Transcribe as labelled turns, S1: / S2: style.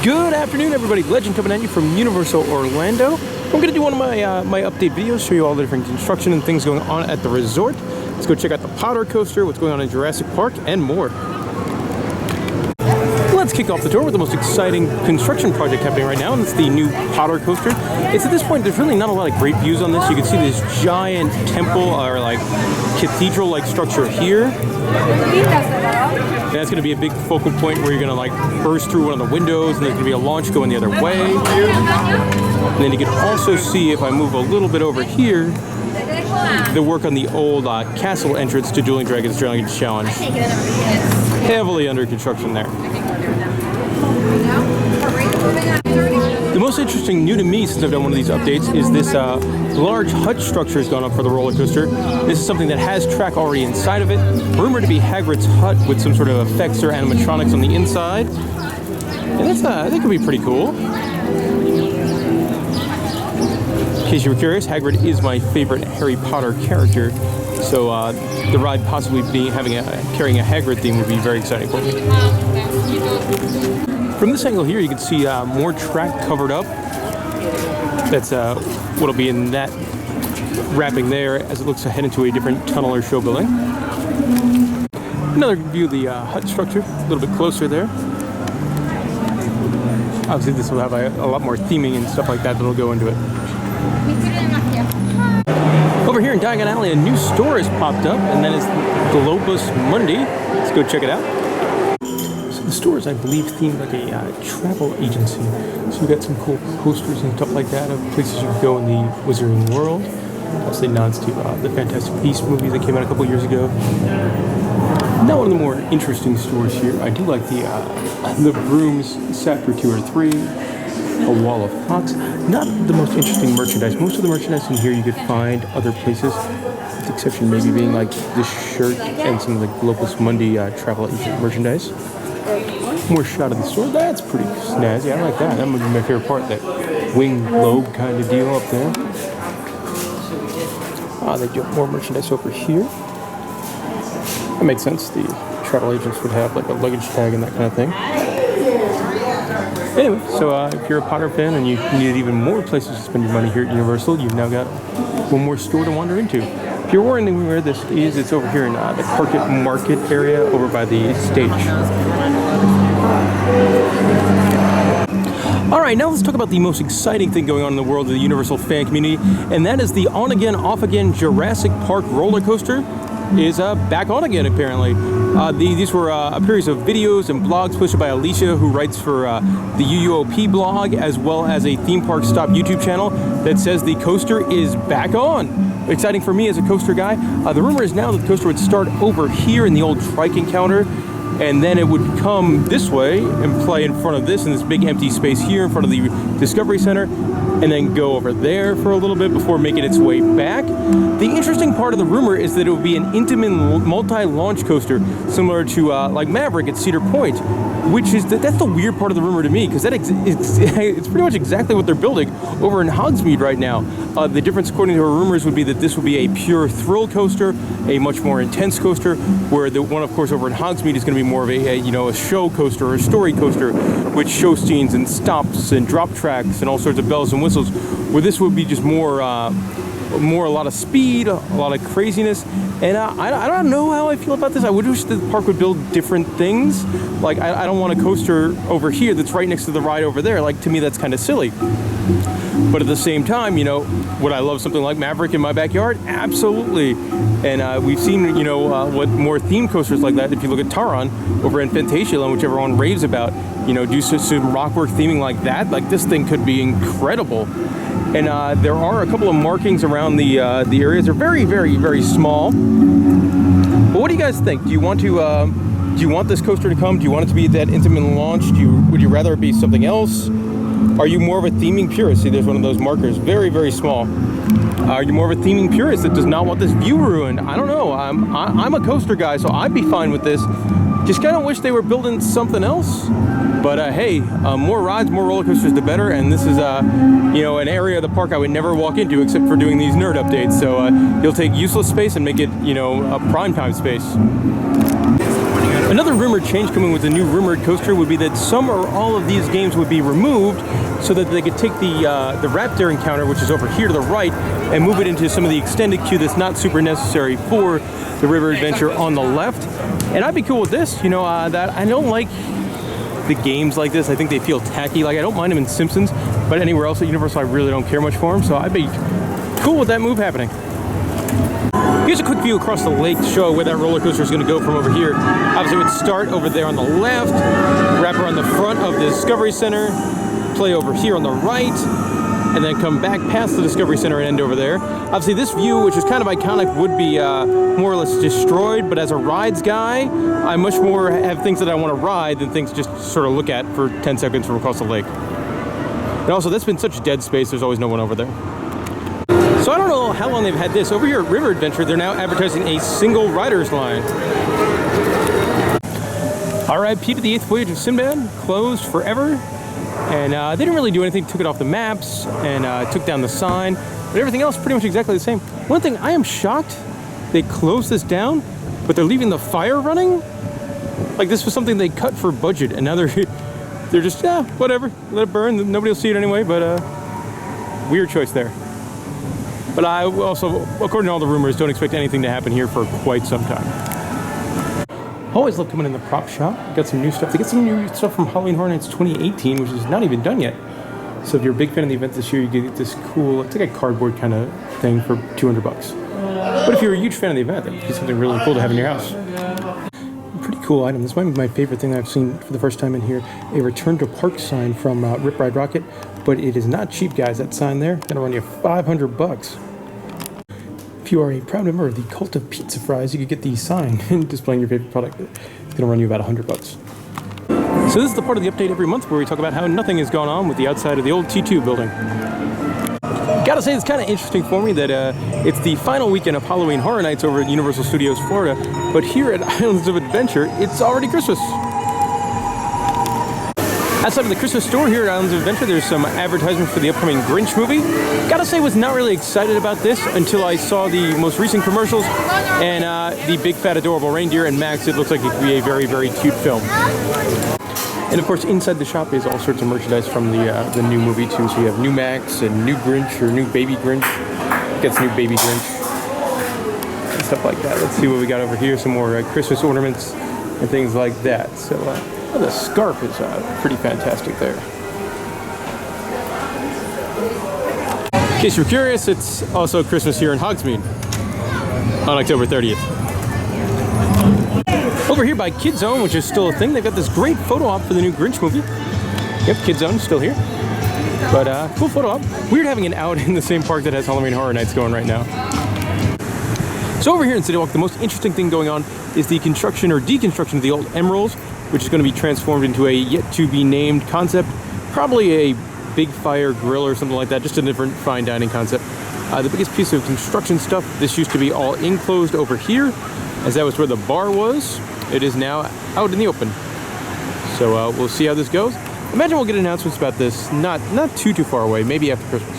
S1: Good afternoon, everybody. Legend coming at you from Universal Orlando. I'm going to do one of my update videos, show you all the different construction and things going on at the resort. Let's go check out the Potter coaster, what's going on in Jurassic Park, and more. Let's kick off the tour with the most exciting construction project happening right now, and it's the new Potter coaster. It's at this point, there's really not a lot of great views on this. You can see this giant temple or like cathedral-like structure here. That's going to be a big focal point where you're going to like burst through one of the windows, and there's going to be a launch going the other way. And then you can also see, if I move a little bit over here, the work on the old castle entrance to Dueling Dragons Dragons Challenge. Heavily under construction there. The most interesting new to me since I've done one of these updates is this large hut structure has gone up for the roller coaster. This is something that has track already inside of it, rumored to be Hagrid's hut with some sort of effects or animatronics on the inside. And that's, I think, could be pretty cool. In case you were curious, Hagrid is my favorite Harry Potter character, so the ride possibly carrying a Hagrid theme would be very exciting for me. From this angle here, you can see more track covered up. That's what'll be in that wrapping there as it looks ahead into a different tunnel or show building. Another view of the hut structure, a little bit closer there. Obviously, this will have a lot more theming and stuff like that that'll go into it. Over here in Diagon Alley, a new store has popped up, and that is Globus Mundi. Let's go check it out. So the store is, I believe, themed like a travel agency. So we've got some cool posters and stuff like that of places you can go in the Wizarding World. Obviously nods to the Fantastic Beasts movie that came out a couple years ago. Now one of the more interesting stores here. I do like the brooms set for 2 or 3. A wall of pots. Not the most interesting merchandise. Most of the merchandise in here you could find other places, with the exception maybe being like this shirt and some of the Globus Mundi travel agent merchandise. More shot of the store. That's pretty snazzy. I like that. That would be my favorite part, that wing globe kind of deal up there. They do have more merchandise over here. That makes sense. The travel agents would have like a luggage tag and that kind of thing. Anyway, so if you're a Potter fan and you need even more places to spend your money here at Universal, you've now got one more store to wander into. If you're wondering where this is, it's over here in the Carpet Market area over by the stage. Alright, now let's talk about the most exciting thing going on in the world of the Universal fan community, and that is the on-again, off-again Jurassic Park roller coaster is back on again, apparently. These were a series of videos and blogs posted by Alicia, who writes for the UUOP blog, as well as a Theme Park Stop YouTube channel that says the coaster is back on. Exciting for me as a coaster guy. The rumor is now that the coaster would start over here in the old trike encounter, and then it would come this way and play in front of this in this big empty space here in front of the Discovery Center, and then go over there for a little bit before making its way back. The interesting part of the rumor is that it would be an intimate multi-launch coaster, similar to like Maverick at Cedar Point, which is that's the weird part of the rumor to me, because it's pretty much exactly what they're building over in Hogsmeade right now. The difference, according to our rumors, would be that this would be a pure thrill coaster, a much more intense coaster, where the one, of course, over in Hogsmeade is going to be more of a show coaster or a story coaster with show scenes and stops and drop tracks and all sorts of bells and whistles, where this would be just more a lot of speed, a lot of craziness. And I don't know how I feel about this. I would wish that the park would build different things. Like, I don't want a coaster over here that's right next to the ride over there. Like, to me, that's kind of silly. But at the same time, would I love something like Maverick in my backyard? Absolutely. And we've seen, what more theme coasters like that. If you look at Taron over in Fantasyland, which everyone raves about, do some rockwork theming like that. Like, this thing could be incredible. And there are a couple of markings around the areas. They're very, very, very small. But what do you guys think? Do you want this coaster to come? Do you want it to be that intimate launch? Would you rather it be something else? Are you more of a theming purist? See, there's one of those markers, very, very small. Are you more of a theming purist that does not want this view ruined? I don't know. I'm a coaster guy, so I'd be fine with this. Just kind of wish they were building something else. But hey, more rides, more roller coasters, the better. And this is, an area of the park I would never walk into except for doing these nerd updates. So you'll take useless space and make it, a prime time space. Another rumored change coming with the new rumored coaster would be that some or all of these games would be removed so that they could take the Raptor encounter, which is over here to the right, and move it into some of the extended queue that's not super necessary for the river adventure on the left. And I'd be cool with this, you know, that I don't like the games like this. I think they feel tacky. Like, I don't mind them in Simpsons, but anywhere else at Universal I really don't care much for them, so I'd be cool with that move happening. Here's a quick view across the lake to show where that roller coaster is going to go from over here. Obviously, it would start over there on the left, wrap around the front of the Discovery Center, play over here on the right, and then come back past the Discovery Center and end over there. Obviously, this view, which is kind of iconic, would be more or less destroyed, but as a rides guy, I much more have things that I want to ride than things just sort of look at for 10 seconds from across the lake. And also, that's been such dead space, there's always no one over there. So I don't know how long they've had this. Over here at River Adventure, they're now advertising a single rider's line. R.I.P. to the 8th Voyage of Sinbad, closed forever. And they didn't really do anything, took it off the maps and took down the sign. But everything else pretty much exactly the same. One thing, I am shocked they closed this down, but they're leaving the fire running? Like, this was something they cut for budget, and now they're just, yeah, whatever, let it burn, nobody will see it anyway, but weird choice there. But I also, according to all the rumors, don't expect anything to happen here for quite some time. Always love coming in the prop shop. Got some new stuff. They got some new stuff from Halloween Horror Nights 2018, which is not even done yet. So if you're a big fan of the event this year, you get this cool, it's like a cardboard kind of thing for 200 bucks. But if you're a huge fan of the event, that'd be something really cool to have in your house. Pretty cool item. This might be my favorite thing I've seen for the first time in here. A Return to Park sign from Rip Ride Rocket. But it is not cheap, guys. That sign there, gonna run you 500 bucks. If you are a proud member of the Cult of Pizza Fries, you could get the sign displaying your favorite product. It's gonna run you about 100 bucks. So this is the part of the update every month where we talk about how nothing has gone on with the outside of the old T2 building. Gotta say, it's kind of interesting for me that it's the final weekend of Halloween Horror Nights over at Universal Studios Florida, but here at Islands of Adventure, it's already Christmas. Outside of the Christmas store here at Islands of Adventure, there's some advertisements for the upcoming Grinch movie. Gotta say, was not really excited about this until I saw the most recent commercials and the big fat adorable reindeer and Max. It looks like it could be a very, very cute film. And of course, inside the shop is all sorts of merchandise from the new movie too. So you have new Max and new Grinch or new baby Grinch. Gets new baby Grinch and stuff like that. Let's see what we got over here. Some more Christmas ornaments and things like that. So the scarf is pretty fantastic there. In case you're curious, it's also Christmas here in Hogsmeade on October 30th. Over here by Kid Zone, which is still a thing, they've got this great photo op for the new Grinch movie. Yep, Kid Zone still here. But cool photo op. Weird having it out in the same park that has Halloween Horror Nights going right now. So over here in City Walk, the most interesting thing going on is the construction or deconstruction of the old Emerils, which is going to be transformed into a yet-to-be-named concept. Probably a big fire grill or something like that, just a different fine dining concept. The biggest piece of construction stuff, this used to be all enclosed over here, as that was where the bar was. It is now out in the open. So we'll see how this goes. Imagine we'll get announcements about this not too far away, maybe after Christmas.